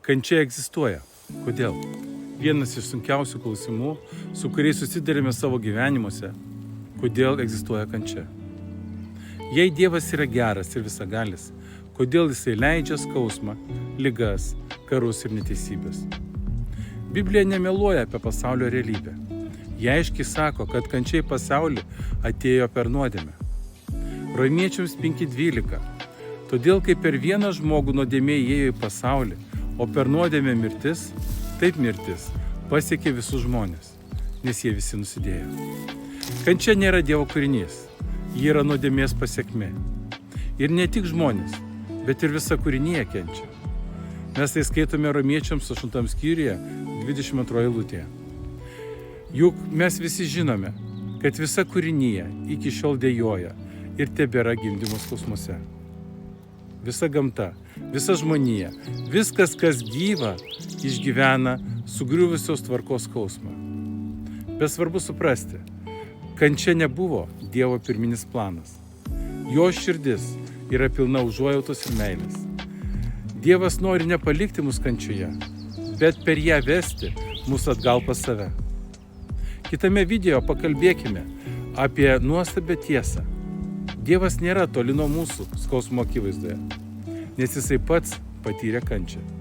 Kančia egzistuoja. Kodėl? Vienas iš sunkiausių klausimų, su kuriais susidurime savo gyvenimuose. Kodėl egzistuoja kančia? Jei Dievas yra geras ir visagalis, kodėl Jisai leidžia skausmą, ligas, karus ir neteisybės? Biblija nemeluoja apie pasaulio realybę. Jie aiškiai sako, kad kančia į pasaulį atėjo per nuodėmę. Romiečiams 5:12. Todėl, kaip per vieną žmogų nuodėmė įėjo į pasaulį, o per nuodėmę mirtis, taip mirtis pasiekė visus žmonės, nes jie visi nusidėjo. Kančia nėra Dievo kūrinys, ji yra nuodėmės pasekmė. Ir ne tik žmonės, bet ir visa kūrinija kenčia. Mes tai skaitome Romiečiams 8 skyriuje 22 eilutėje. Juk mes visi žinome, kad visa kūrinija iki šiol dejuoja ir tebėra gimdymo skausmuose. Visa gamta, visa žmonija, viskas, kas gyva, išgyvena sugriuvusios tvarkos skausmą. Bet svarbu suprasti, kančia nebuvo Dievo pirminis planas. Jo širdis yra pilna užuojautos ir meilės. Dievas nori nepalikti mus kančioje, bet per ją vesti mus atgal pas save. Kitame video pakalbėkime apie nuostabią tiesą. Dievas nėra toli nuo mūsų skausmo akivaizdoje, nes Jisai pats patyrė kančią.